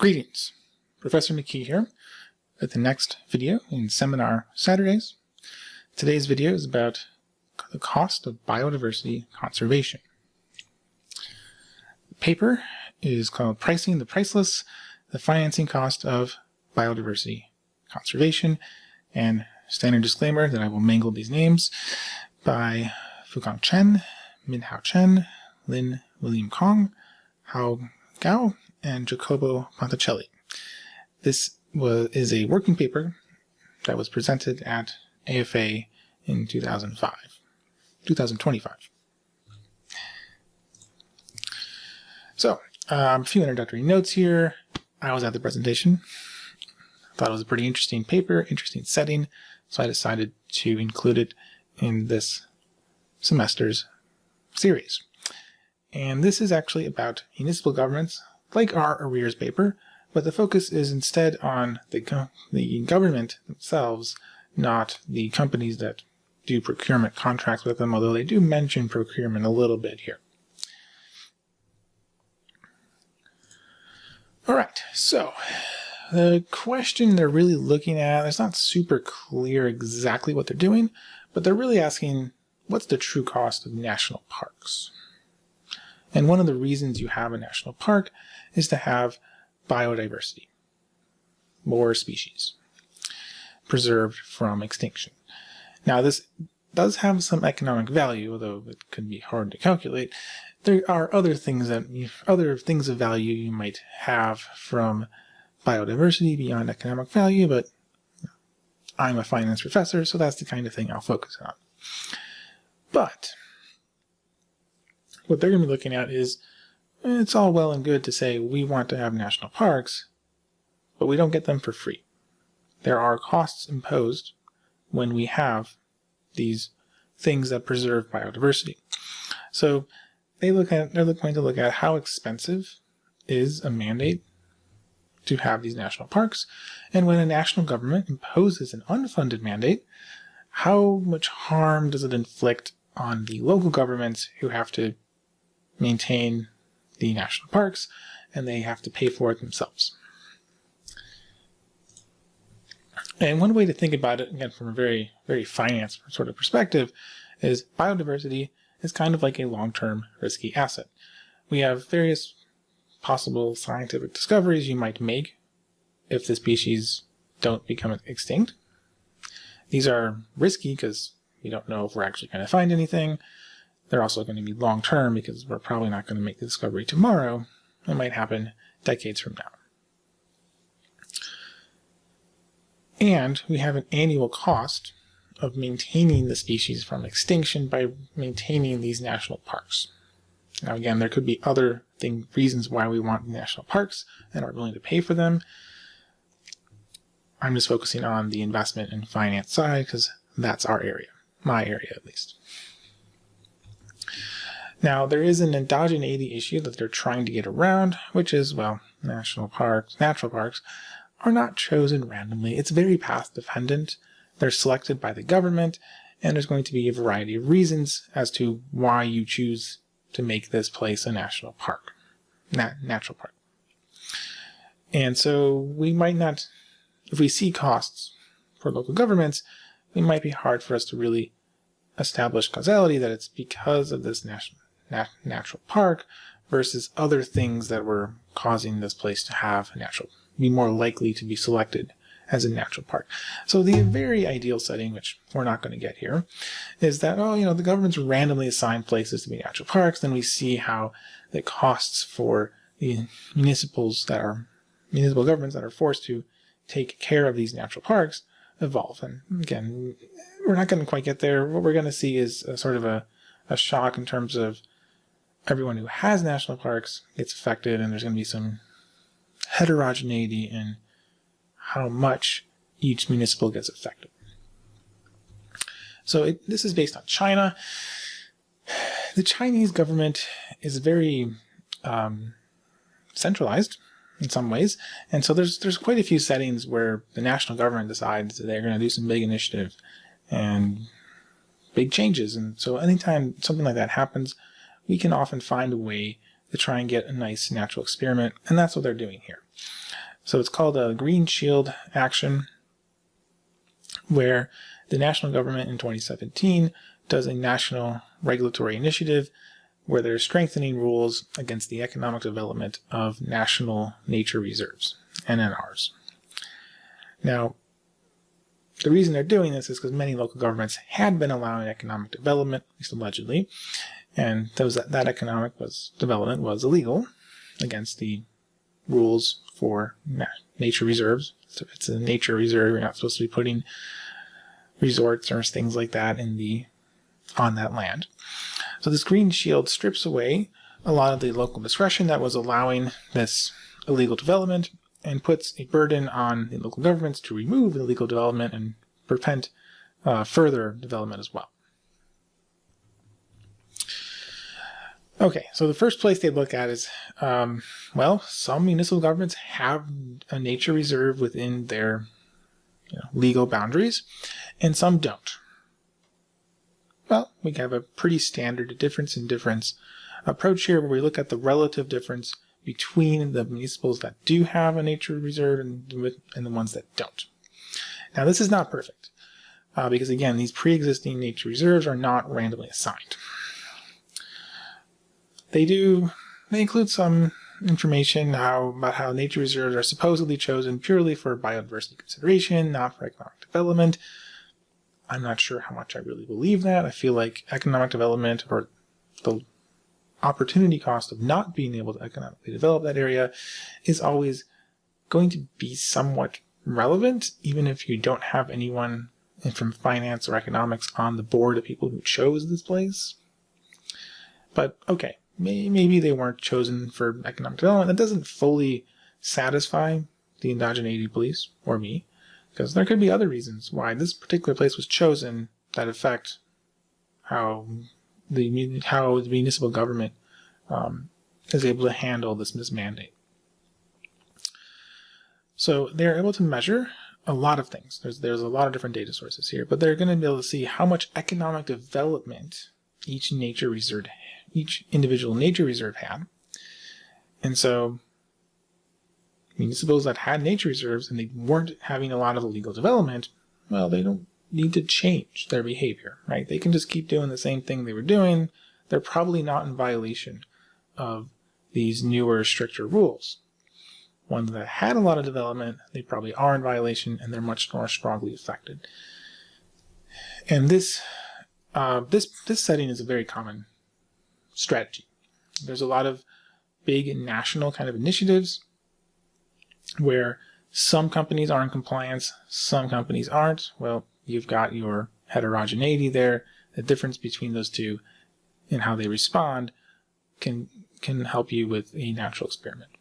Greetings, Professor McKee here with the next video in Seminar Saturdays. Today's video is about the cost of biodiversity conservation. The paper is called Pricing the Priceless, the Financing Cost of Biodiversity Conservation, and standard disclaimer that I will mangle these names, by Fukang Chen, Minhao Chen, Lin William Cong, Haoyu, and Jacopo Ponticelli. This is a working paper that was presented at AFA in 2025. So, a few introductory notes here. I was at the presentation. I thought it was a pretty interesting paper, interesting setting, so I decided to include it in this semester's series. And this is actually about municipal governments, like our arrears paper, but the focus is instead on the government themselves, not the companies that do procurement contracts with them, although they do mention procurement a little bit here. All right, so the question they're really looking at, it's not super clear exactly what they're doing, but they're really asking, what's the true cost of national parks? And one of the reasons you have a national park is to have biodiversity, more species, preserved from extinction. Now, this does have some economic value, although it can be hard to calculate. There are other things of value you might have from biodiversity beyond economic value, but I'm a finance professor, so that's the kind of thing I'll focus on. But what they're going to be looking at is, it's all well and good to say we want to have national parks, but we don't get them for free. There are costs imposed when we have these things that preserve biodiversity. So they're going to look at how expensive is a mandate to have these national parks, and when a national government imposes an unfunded mandate, how much harm does it inflict on the local governments who have to maintain the national parks, and they have to pay for it themselves. And one way to think about it, again from a very, very finance sort of perspective, is biodiversity is kind of like a long-term risky asset. We have various possible scientific discoveries you might make if the species don't become extinct. These are risky because we don't know if we're actually going to find anything. They're also going to be long-term because we're probably not going to make the discovery tomorrow. It might happen decades from now. And we have an annual cost of maintaining the species from extinction by maintaining these national parks. Now again, there could be other reasons why we want national parks and are willing to pay for them. I'm just focusing on the investment and finance side because that's our area, my area at least. Now, there is an endogeneity issue that they're trying to get around, which is, well, natural parks are not chosen randomly. It's very path dependent. They're selected by the government, and there's going to be a variety of reasons as to why you choose to make this place a national park, natural park. And so we might not, if we see costs for local governments, it might be hard for us to really establish causality that it's because of this natural park versus other things that were causing this place to be more likely to be selected as a natural park. So the very ideal setting, which we're not going to get here, is that, the government's randomly assigned places to be natural parks, then we see how the costs for the municipal governments that are forced to take care of these natural parks evolve. And again, we're not going to quite get there. What we're going to see is a sort of a shock in terms of everyone who has national parks gets affected, and there's going to be some heterogeneity in how much each municipal gets affected. So this is based on China. The Chinese government is very centralized in some ways, and so there's quite a few settings where the national government decides that they're going to do some big initiative and big changes. And so anytime something like that happens, we can often find a way to try and get a nice natural experiment, and that's what they're doing here. So it's called a Green Shield action, where the national government in 2017 does a national regulatory initiative where they're strengthening rules against the economic development of national nature reserves, NNRs. Now, the reason they're doing this is because many local governments had been allowing economic development, at least allegedly, and that economic development was illegal against the rules for nature reserves. So if it's a nature reserve, you're not supposed to be putting resorts or things like that on that land. So this Green Shield strips away a lot of the local discretion that was allowing this illegal development and puts a burden on the local governments to remove illegal development and prevent further development as well. Okay, so the first place they look at is, some municipal governments have a nature reserve within their legal boundaries, and some don't. Well, we have a pretty standard difference in difference approach here, where we look at the relative difference between the municipals that do have a nature reserve and the ones that don't. Now, this is not perfect, because again, these pre-existing nature reserves are not randomly assigned. They include some information about how nature reserves are supposedly chosen purely for biodiversity consideration, not for economic development. I'm not sure how much I really believe that. I feel like economic development, or the opportunity cost of not being able to economically develop that area, is always going to be somewhat relevant, even if you don't have anyone from finance or economics on the board of people who chose this place. But okay, maybe they weren't chosen for economic development. That doesn't fully satisfy the indigeneity police or me, because there could be other reasons why this particular place was chosen that affect how the municipal government is able to handle this mandate. So they're able to measure a lot of things. There's a lot of different data sources here, but they're going to be able to see how much economic development each individual nature reserve had. And so municipals that had nature reserves and they weren't having a lot of illegal development, well, they don't need to change their behavior, right? They can just keep doing the same thing they were doing. They're probably not in violation of these newer, stricter rules. Ones that had a lot of development, they probably are in violation, and they're much more strongly affected. And this setting is a very common strategy. There's a lot of big national kind of initiatives where some companies are in compliance, some companies aren't. Well, you've got your heterogeneity there. The difference between those two and how they respond can help you with a natural experiment.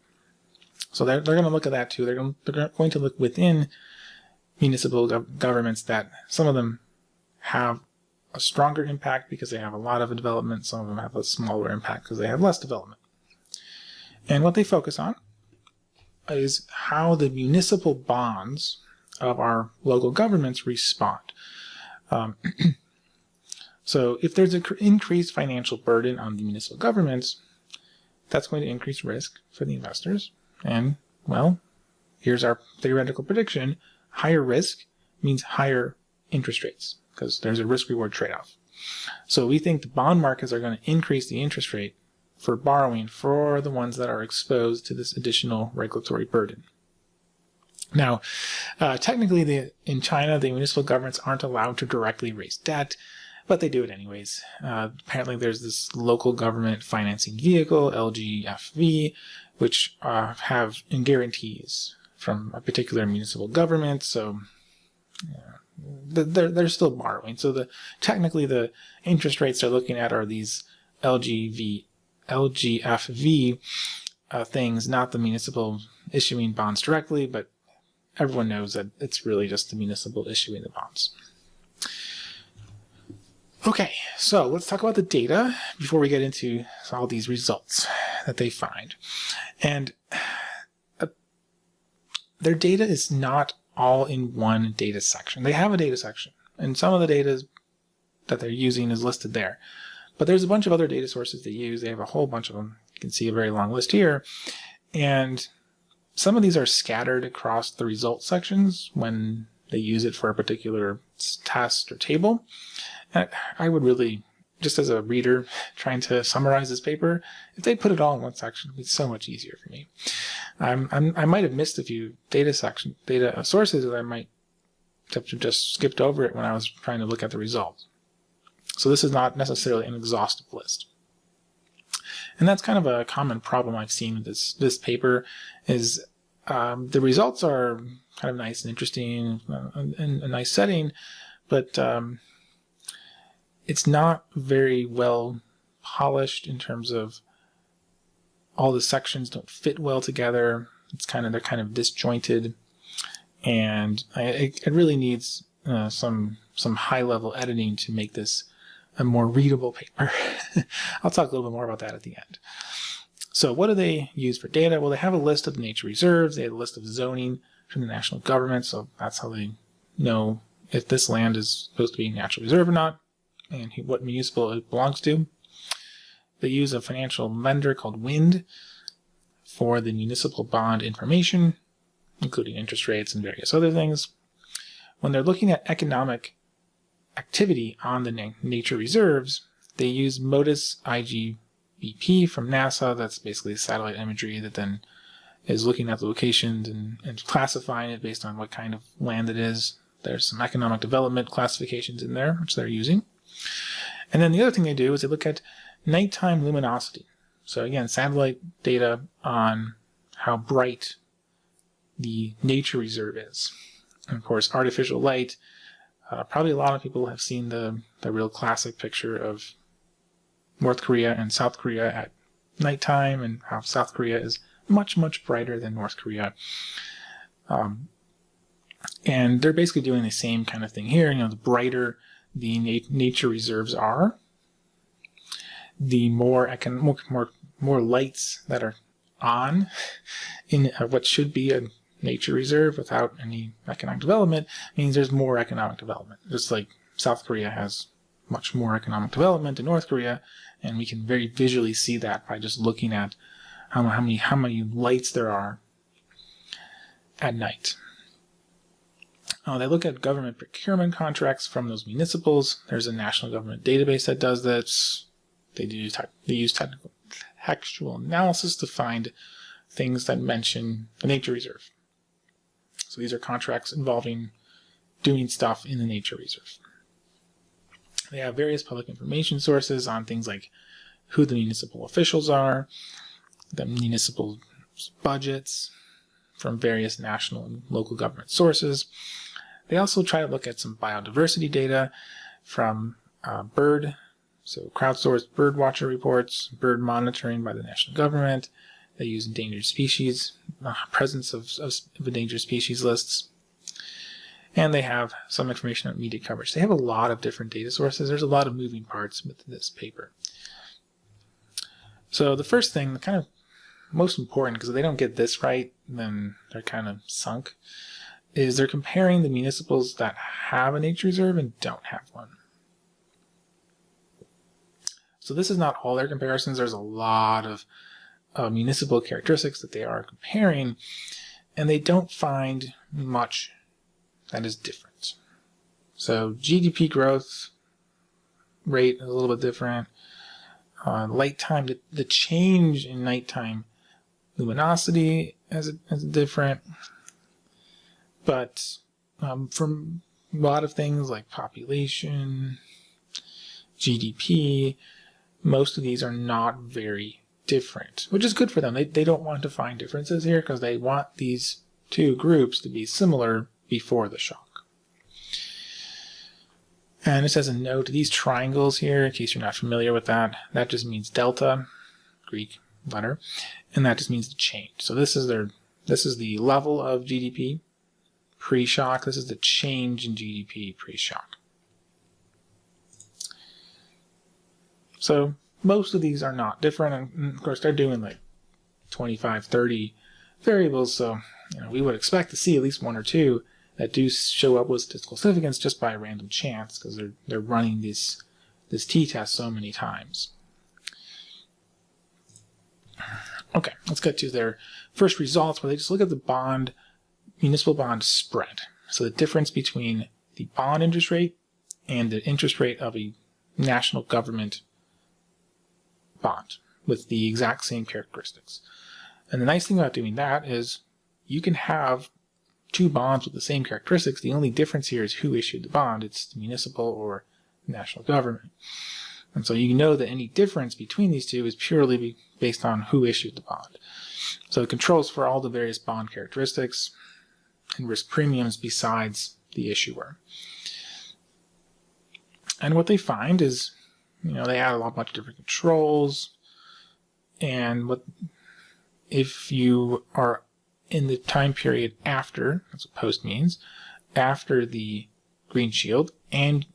So they're going to look at that too. They're going to look within municipal governments that some of them have a stronger impact because they have a lot of development. Some of them have a smaller impact because they have less development. And what they focus on is how the municipal bonds of our local governments respond. So if there's an increased financial burden on the municipal governments, that's going to increase risk for the investors. And, well, here's our theoretical prediction. Higher risk means higher interest rates because there's a risk-reward trade-off. So we think the bond markets are going to increase the interest rate for borrowing for the ones that are exposed to this additional regulatory burden. Now, technically, in China, the municipal governments aren't allowed to directly raise debt, but they do it anyways. Apparently, there's this local government financing vehicle, LGFV, which have guarantees from a particular municipal government. So they're still borrowing. So technically, the interest rates they're looking at are these LGFV things, not the municipal issuing bonds directly, but everyone knows that it's really just the municipal issuing the bonds. Okay, so let's talk about the data before we get into all these results that they find. And their data is not all in one data section. They have a data section, and some of the data that they're using is listed there. But there's a bunch of other data sources they use. They have a whole bunch of them. You can see a very long list here. And some of these are scattered across the results sections when they use it for a particular test or table. And I would really, just as a reader trying to summarize this paper, if they put it all in one section, it would be so much easier for me. I might have missed a few data sources that I might have just skipped over it when I was trying to look at the results. So this is not necessarily an exhaustive list. And that's kind of a common problem I've seen with this paper is the results are kind of nice and interesting and a nice setting, but it's not very well polished in terms of all the sections don't fit well together. They're kind of disjointed, and it really needs some high level editing to make this a more readable paper. I'll talk a little bit more about that at the end. So what do they use for data? Well, they have a list of nature reserves. They have a list of zoning from the national government. So that's how they know if this land is supposed to be a natural reserve or not and what municipal it belongs to. They use a financial lender called WIND for the municipal bond information, including interest rates and various other things. When they're looking at economic activity on the nature reserves, they use MODIS IGBP from NASA. That's basically satellite imagery that then is looking at the locations and classifying it based on what kind of land it is. There's some economic development classifications in there, which they're using. And then the other thing they do is they look at nighttime luminosity. So again, satellite data on how bright the nature reserve is. And of course, artificial light. Probably a lot of people have seen the real classic picture of North Korea and South Korea at nighttime, and how South Korea is much, much brighter than North Korea. And they're basically doing the same kind of thing here. The brighter the nature reserves are, the more lights that are on in what should be a nature reserve without any economic development means there's more economic development. Just like South Korea has much more economic development than North Korea, and we can very visually see that by just looking at how many lights there are at night. They look at government procurement contracts from those municipals. There's a national government database that does this. They use technical textual analysis to find things that mention the nature reserve. So these are contracts involving doing stuff in the nature reserve. They have various public information sources on things like who the municipal officials are, the municipal budgets from various national and local government sources. They also try to look at some biodiversity data from crowdsourced bird watcher reports, bird monitoring by the national government. They use endangered species, presence of endangered species lists. And they have some information on media coverage. They have a lot of different data sources. There's a lot of moving parts with this paper. So the first thing, the kind of most important, because if they don't get this right, then they're kind of sunk, is they're comparing the municipals that have a nature reserve and don't have one. So this is not all their comparisons. There's a lot of municipal characteristics that they are comparing, and they don't find much that is different. So GDP growth rate is a little bit different. Light time, the change in nighttime luminosity is different. But from a lot of things like population, GDP, most of these are not very different, which is good for them. They don't want to find differences here because they want these two groups to be similar before the shock. And it says a note, these triangles here, in case you're not familiar with that, that just means delta, Greek letter, and that just means the change. So this is the level of GDP pre-shock. This is the change in GDP pre-shock. So most of these are not different, and of course they're doing like 25, 30 variables, so we would expect to see at least one or two that do show up with statistical significance just by random chance, because they're running this t-test so many times. Okay, let's get to their first results where they just look at the municipal bond spread. So the difference between the bond interest rate and the interest rate of a national government bond with the exact same characteristics. And the nice thing about doing that is you can have two bonds with the same characteristics. The only difference here is who issued the bond. It's the municipal or national government. And so you know that any difference between these two is purely based on who issued the bond. So it controls for all the various bond characteristics and risk premiums besides the issuer. And what they find is, they add a bunch of different controls. And if you are in the time period after, that's what post means, after the green shield, and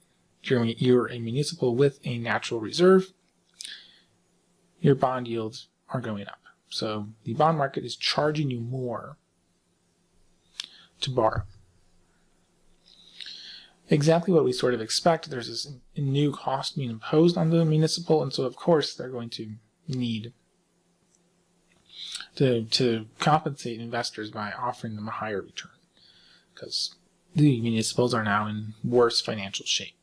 you're a municipal with a natural reserve, your bond yields are going up. So the bond market is charging you more to borrow. Exactly what we sort of expect. There's this new cost being imposed on the municipal, and so of course they're going to need to compensate investors by offering them a higher return, because the municipals are now in worse financial shape.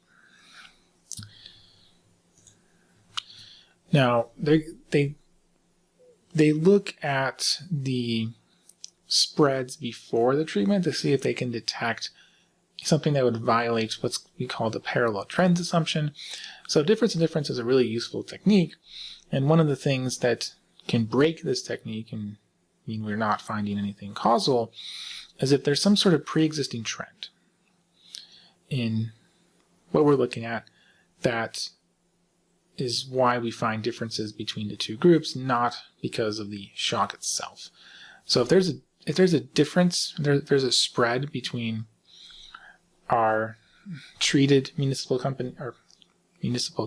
Now, they look at the spreads before the treatment to see if they can detect something that would violate what's we call the parallel trends assumption. So difference in difference is a really useful technique, and one of the things that can break this technique and mean we're not finding anything causal is if there's some sort of pre-existing trend in what we're looking at that is why we find differences between the two groups, not because of the shock itself. So if there's a difference, there's a spread between our treated municipal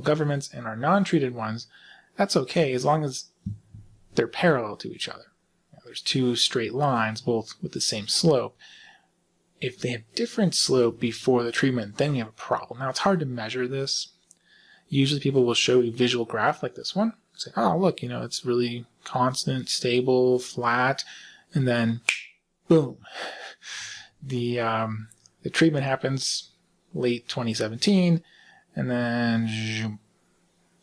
governments and our non-treated ones, that's okay as long as they're parallel to each other. There's two straight lines, both with the same slope. If they have different slope before the treatment, then we have a problem. Now, it's hard to measure this. Usually people will show a visual graph like this one. Say, oh, look, it's really constant, stable, flat, and then, boom. The treatment happens late 2017, and then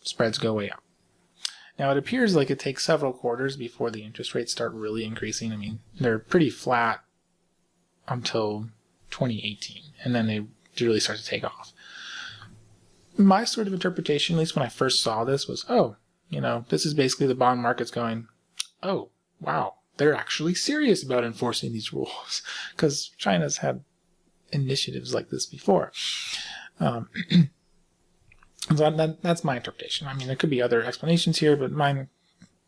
spreads go way up. Now, it appears like it takes several quarters before the interest rates start really increasing. They're pretty flat until 2018, and then they really start to take off. My sort of interpretation, at least when I first saw this, was, this is basically the bond market's going, oh, wow, they're actually serious about enforcing these rules, because China's had initiatives like this before. So that's my interpretation. There could be other explanations here, but mine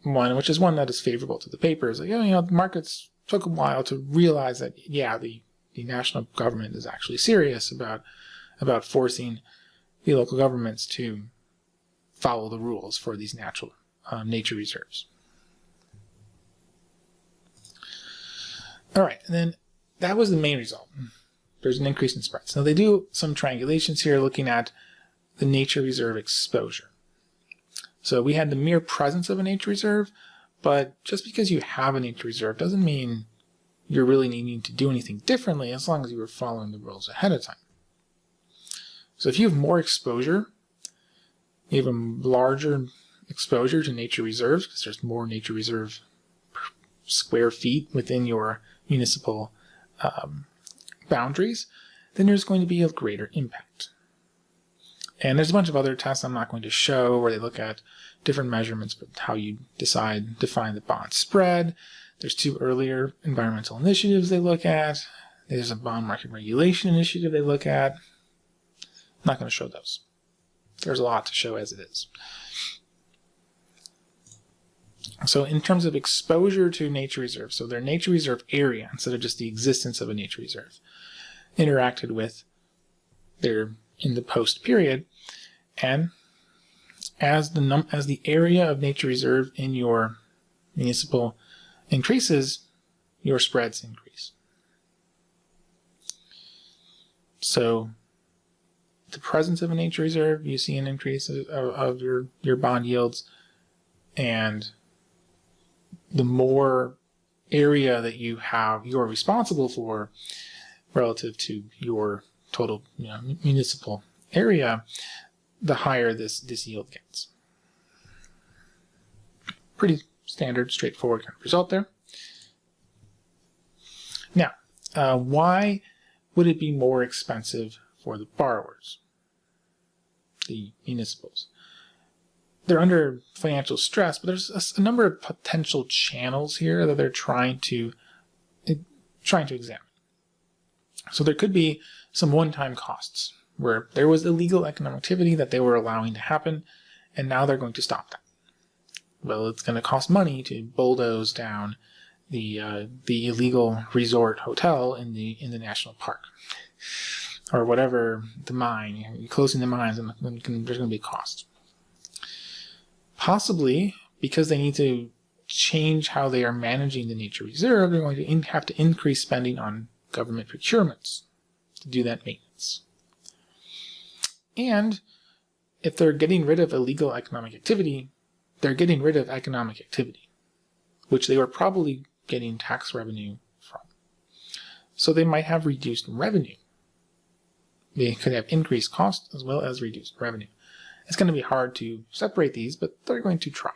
one, which is one that is favorable to the paper, is like, the markets took a while to realize that, the national government is actually serious about forcing the local governments to follow the rules for these natural nature reserves. All right, and then that was the main result. There's an increase in spreads. Now they do some triangulations here looking at the nature reserve exposure. So we had the mere presence of a nature reserve, but just because you have a nature reserve doesn't mean you're really needing to do anything differently as long as you were following the rules ahead of time. So if you have more exposure, you have a larger exposure to nature reserves because there's more nature reserve square feet within your municipal boundaries, then there's going to be a greater impact. And there's a bunch of other tests I'm not going to show where they look at different measurements, but how you define the bond spread. There's two earlier environmental initiatives they look at. There's a bond market regulation initiative they look at. I'm not going to show those. There's a lot to show as it is. So in terms of exposure to nature reserve, so their nature reserve area, instead of just the existence of a nature reserve, interacted with their in the post period, and as the area of nature reserve in your municipal increases, your spreads increase. So the presence of a nature reserve, you see an increase of your bond yields, and the more area that you're responsible for relative to your total municipal area, the higher this yield gets. Pretty standard, straightforward kind of result there. Now, why would it be more expensive for the borrowers, the municipals? They're under financial stress, but there's a number of potential channels here that they're trying to examine. So there could be some one-time costs where there was illegal economic activity that they were allowing to happen, and now they're going to stop that. Well, it's going to cost money to bulldoze down the illegal resort hotel in the national park, or whatever, the mine. You're closing the mines, and there's going to be costs. Possibly because they need to change how they are managing the nature reserve, they're going to have to increase spending on government procurements to do that maintenance. And if they're getting rid of illegal economic activity, they're getting rid of economic activity, which they were probably getting tax revenue from. So they might have reduced revenue. They could have increased costs as well as reduced revenue. It's going to be hard to separate these, but they're going to try.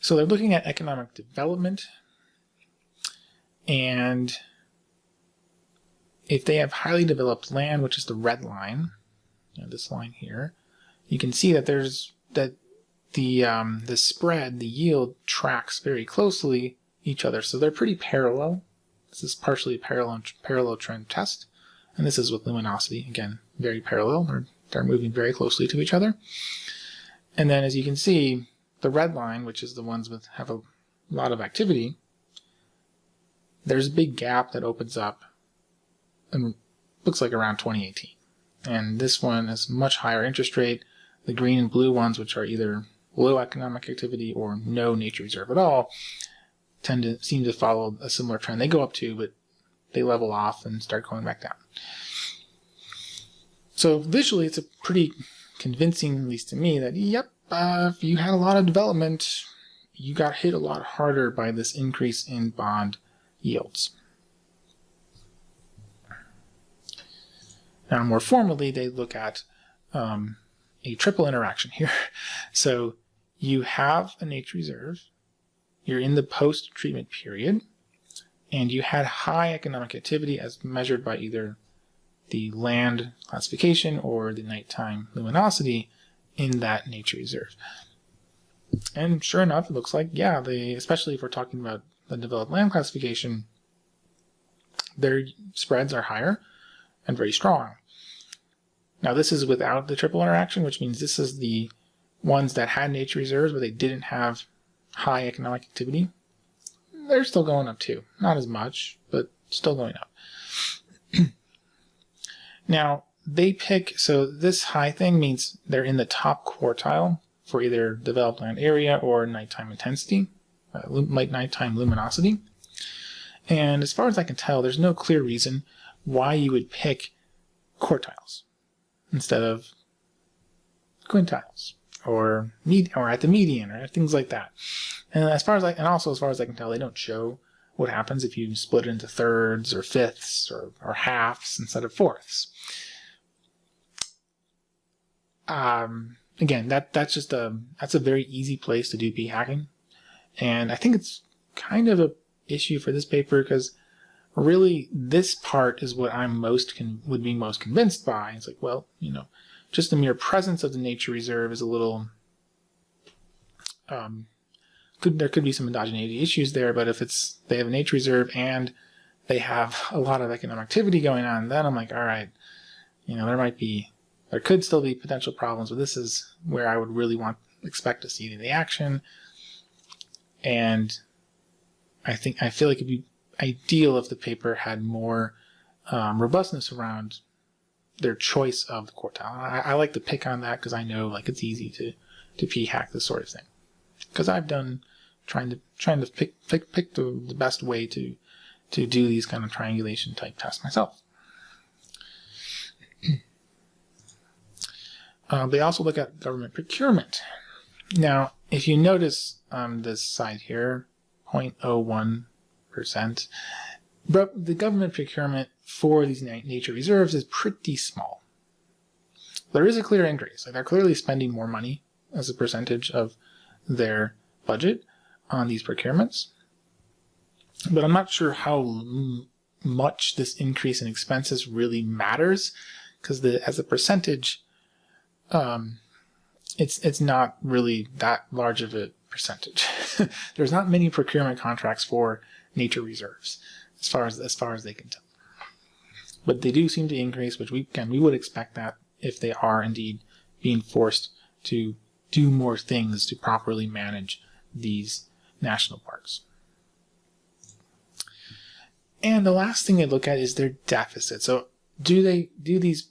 So they're looking at economic development, and if they have highly developed land, which is the red line, this line here, you can see that the spread, the yield, tracks very closely each other. So they're pretty parallel. This is partially a parallel trend test. And this is with luminosity, again, very parallel. They're moving very closely to each other. And then as you can see, the red line, which is the ones that have a lot of activity, there's a big gap that opens up and looks like around 2018. And this one is much higher interest rate. The green and blue ones, which are either low economic activity or no nature reserve at all, seem to follow a similar trend. They go up too, but they level off and start going back down. So visually, it's a pretty convincing, at least to me, that yep, if you had a lot of development, you got hit a lot harder by this increase in bond yields. Now, more formally, they look at a triple interaction here. So you have a nature reserve, you're in the post-treatment period, and you had high economic activity as measured by either the land classification or the nighttime luminosity in that nature reserve. And sure enough, it looks like, yeah, especially if we're talking about the developed land classification, their spreads are higher and very strong. Now this is without the triple interaction, which means this is the ones that had nature reserves but they didn't have high economic activity. They're still going up too. Not as much, but still going up. Now, they pick, so this high thing means they're in the top quartile for either developed land area or nighttime intensity, nighttime luminosity. And as far as I can tell, there's no clear reason why you would pick quartiles instead of quintiles or at the median or things like that. And also as far as I can tell, they don't show what happens if you split it into thirds or fifths or halves instead of fourths. Again, that's a very easy place to do p-hacking, and I think it's kind of a issue for this paper because really this part is what I'm would be most convinced by. It's like, well, just the mere presence of the nature reserve is a little there could be some endogeneity issues there, but if they have a nature reserve and they have a lot of economic activity going on, then I'm like, all right, there could still be potential problems, but this is where I would really expect to see the action. And I feel like it'd be ideal if the paper had more robustness around their choice of the quartile. I like to pick on that because I know it's easy to p-hack this sort of thing. Because I've done trying to pick the best way to do these kind of triangulation type tests myself. They also look at government procurement. Now, if you notice on this side here, 0.01%, but the government procurement for these nature reserves is pretty small. There is a clear increase. Like, they're clearly spending more money as a percentage of their budget on these procurements. But I'm not sure how much this increase in expenses really matters, because as a percentage, it's not really that large of a percentage. There's not many procurement contracts for nature reserves, as far as they can tell. But they do seem to increase, which we would expect that if they are indeed being forced to do more things to properly manage these national parks. And the last thing they look at is their deficit. So do these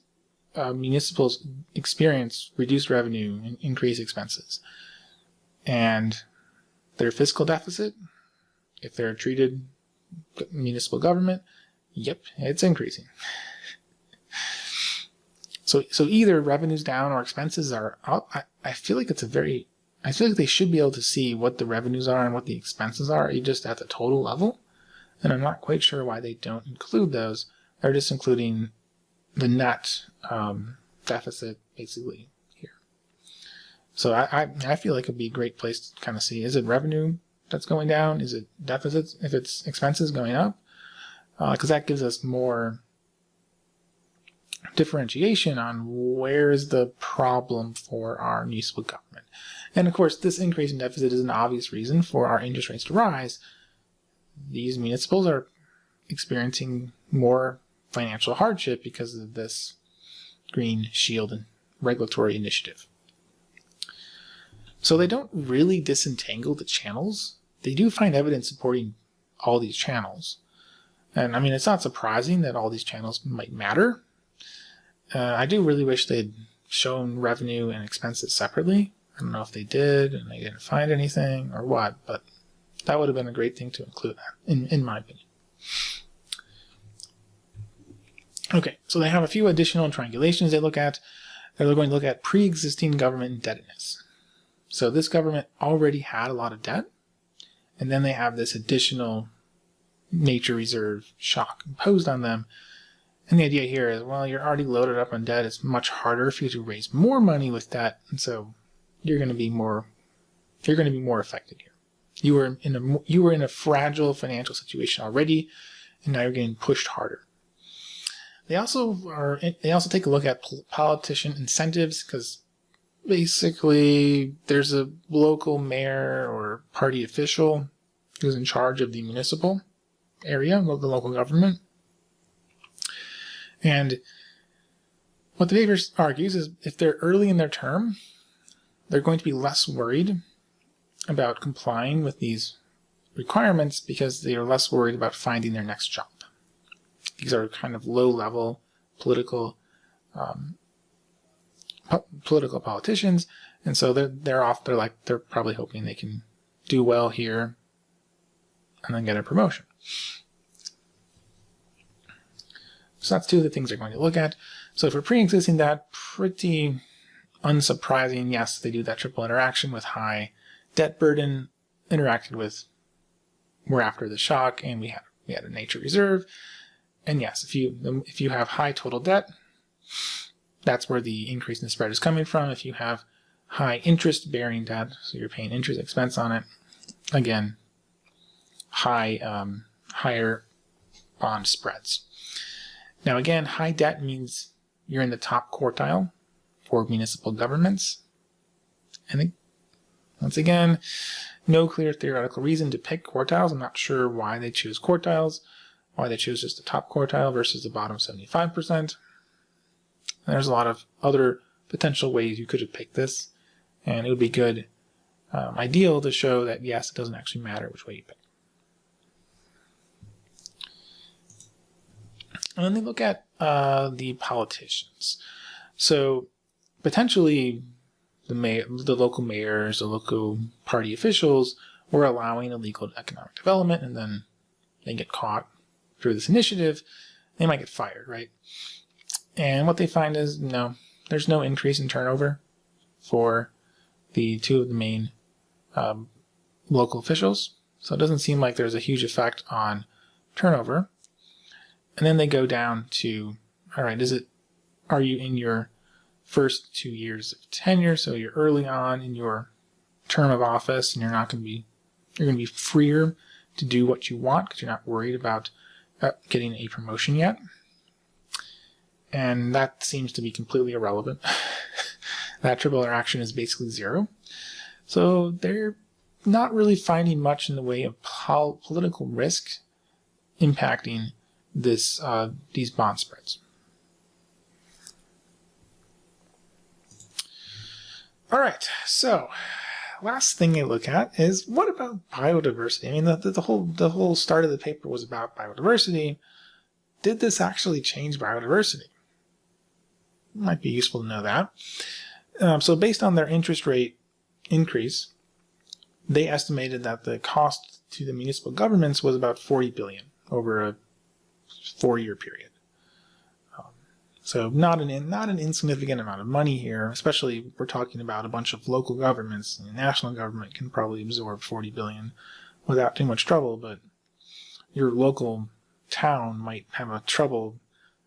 municipals experience reduced revenue and increased expenses? And their fiscal deficit, if they're a treated municipal government, yep, it's increasing. So either revenue's down or expenses are up. I feel like they should be able to see what the revenues are and what the expenses are, just at the total level. And I'm not quite sure why they don't include those. They're just including the net deficit basically here. So I feel like it'd be a great place to kind of see, is it revenue that's going down? Is it deficits? If it's expenses going up? Because that gives us more differentiation on where's the problem for our municipal government. And of course, this increase in deficit is an obvious reason for our interest rates to rise. These municipals are experiencing more financial hardship because of this Green Shield and regulatory initiative. So they don't really disentangle the channels. They do find evidence supporting all these channels. And I mean, it's not surprising that all these channels might matter. I do really wish they'd shown revenue and expenses separately. I don't know if they did and they didn't find anything or what, but that would have been a great thing to include, in my opinion. Okay, so they have a few additional triangulations they look at. They're going to look at pre-existing government indebtedness. So this government already had a lot of debt, and then they have this additional nature reserve shock imposed on them. And the idea here is, well, you're already loaded up on debt. It's much harder for you to raise more money with debt, and so you're going to be more affected here. You were in a fragile financial situation already, and now you're getting pushed harder. They also take a look at politician incentives, because basically there's a local mayor or party official who's in charge of the municipal area, the local government. And what the paper argues is if they're early in their term, they're going to be less worried about complying with these requirements because they are less worried about finding their next job. These are kind of low-level political politicians, and so they're probably hoping they can do well here and then get a promotion. So that's two of the things they're going to look at. So for pre-existing debt, pretty unsurprising. Yes, they do that triple interaction with high debt burden, interacted with more after the shock, and we had a nature reserve. And yes, if you have high total debt, that's where the increase in the spread is coming from. If you have high interest-bearing debt, so you're paying interest expense on it, again, higher bond spreads. Now again, high debt means you're in the top quartile for municipal governments. And once again, no clear theoretical reason to pick quartiles. I'm not sure why they choose quartiles, why they choose just the top quartile versus the bottom 75%. There's a lot of other potential ways you could have picked this, and it would be good, ideal to show that yes, it doesn't actually matter which way you pick. And then they look at the politicians. So potentially the local mayors, the local party officials were allowing illegal economic development, and then they get caught through this initiative, they might get fired, right? And what they find is, no, there's no increase in turnover for two of the main local officials. So it doesn't seem like there's a huge effect on turnover. And then they go down to, all right, are you in your first 2 years of tenure? So you're early on in your term of office, and you're going to be freer to do what you want because you're not worried about getting a promotion yet. And that seems to be completely irrelevant. That triple interaction is basically 0. So they're not really finding much in the way of political risk impacting these bond spreads. All right, so last thing I look at is, what about biodiversity? I mean, the whole start of the paper was about biodiversity. Did this actually change biodiversity? It might be useful to know that. So based on their interest rate increase, they estimated that the cost to the municipal governments was about $40 billion over a 4-year period. So not an insignificant amount of money here, especially if we're talking about a bunch of local governments. The national government can probably absorb $40 billion without too much trouble, but your local town might have a trouble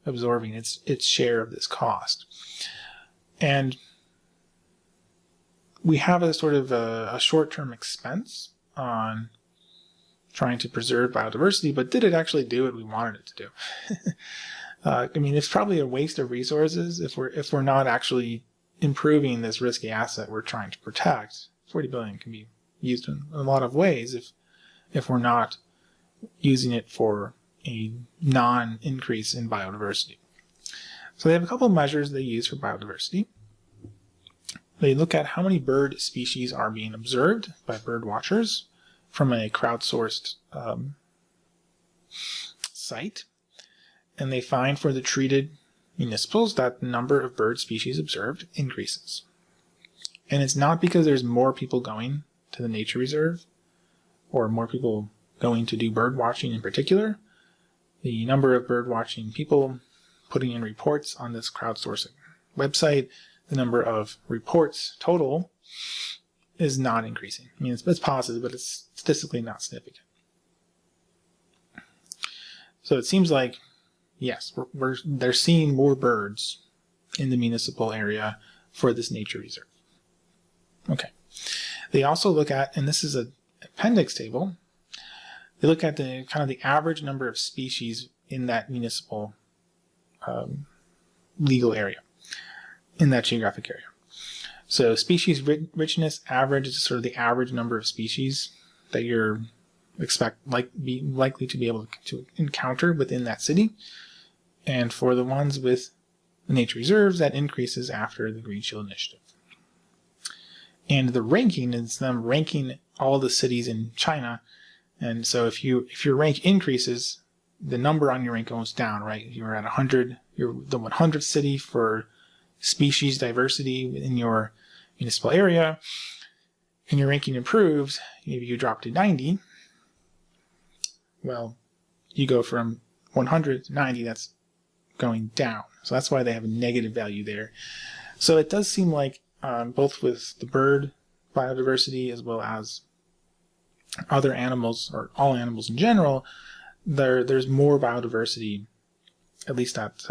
absorbing its share of this cost. And we have a sort of a short-term expense on trying to preserve biodiversity, but did it actually do what we wanted it to do? I mean, it's probably a waste of resources if we're not actually improving this risky asset we're trying to protect. $40 billion can be used in a lot of ways if we're not using it for a non-increase in biodiversity. So they have a couple of measures they use for biodiversity. They look at how many bird species are being observed by bird watchers from a crowdsourced site. And they find for the treated municipals that the number of bird species observed increases. And it's not because there's more people going to the nature reserve or more people going to do bird watching in particular. The number of bird watching people putting in reports on this crowdsourcing website, the number of reports total is not increasing. I mean, it's positive, but it's statistically not significant. So it seems like, yes, they're seeing more birds in the municipal area for this nature reserve. Okay. They also look at, and this is an appendix table, they look at the kind of the average number of species in that municipal legal area, in that geographic area. So species richness average is sort of the average number of species that you're likely to be able to encounter within that city. And for the ones with the nature reserves, that increases after the Green Shield Initiative. And the ranking is them ranking all the cities in China. And so if your rank increases, the number on your rank goes down, right? You're at 100, you're the 100th city for species diversity in your municipal area, and your ranking improves, maybe you drop to 90. Well, you go from 100 to 90, that's going down. So that's why they have a negative value there. So it does seem like both with the bird biodiversity as well as other animals, or all animals in general, there's more biodiversity, at least at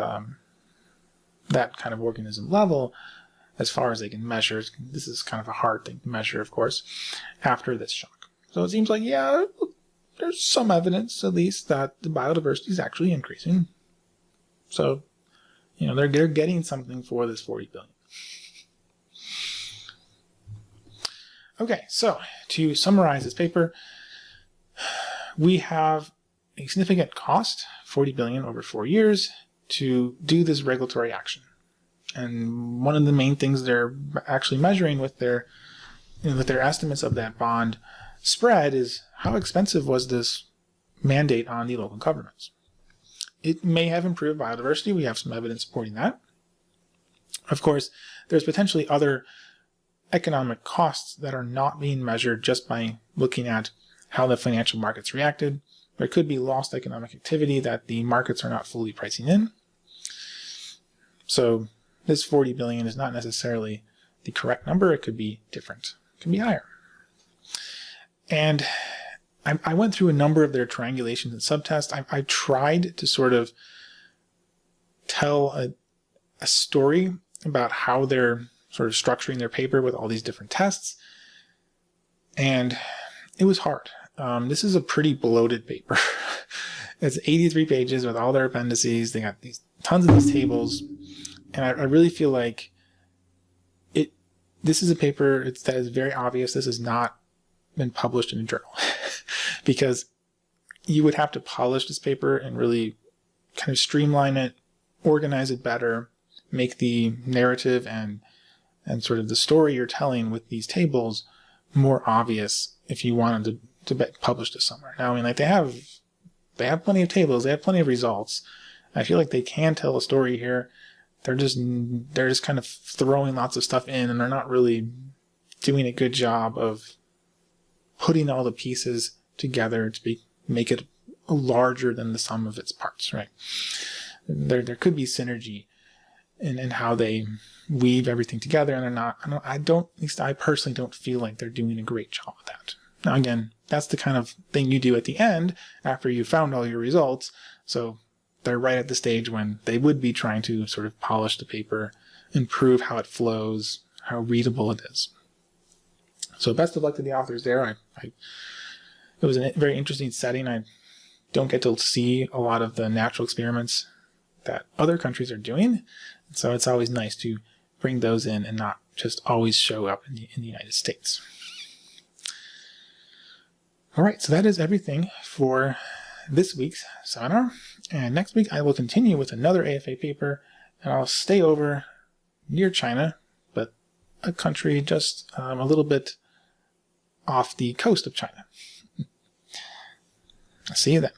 that kind of organism level, as far as they can measure. This is kind of a hard thing to measure, of course, after this shock. So it seems like, yeah, there's some evidence, at least, that the biodiversity is actually increasing. So, they're getting something for this $40 billion. Okay, so to summarize this paper, we have a significant cost, $40 billion over 4 years, to do this regulatory action. And one of the main things they're actually measuring with their estimates of that bond spread is how expensive was this mandate on the local governments. It may have improved biodiversity. We have some evidence supporting that. Of course, there's potentially other economic costs that are not being measured just by looking at how the financial markets reacted. There could be lost economic activity that the markets are not fully pricing in. So this $40 billion is not necessarily the correct number. It could be different. It could be higher. And I went through a number of their triangulations and subtests. I tried to sort of tell a story about how they're sort of structuring their paper with all these different tests. And it was hard. This is a pretty bloated paper. It's 83 pages with all their appendices. They got tons of these tables. And I really feel like this is a paper that is very obvious. This has not been published in a journal because you would have to polish this paper and really kind of streamline it, organize it better, make the narrative and sort of the story you're telling with these tables more obvious if you wanted to publish this somewhere. Now, I mean, like they have plenty of tables, they have plenty of results. I feel like they can tell a story here. They're just kind of throwing lots of stuff in, and they're not really doing a good job of putting all the pieces together to make it larger than the sum of its parts, right? There could be synergy in how they weave everything together, and they're not. At least I personally don't feel like they're doing a great job with that. Now, again, that's the kind of thing you do at the end after you found all your results. So they're right at the stage when they would be trying to sort of polish the paper, improve how it flows, how readable it is. So best of luck to the authors there. It was a very interesting setting. I don't get to see a lot of the natural experiments that other countries are doing. So it's always nice to bring those in and not just always show up in the United States. All right, so that is everything for this week's seminar. And next week I will continue with another AFA paper, and I'll stay over near China, but a country just a little bit off the coast of China. See you then.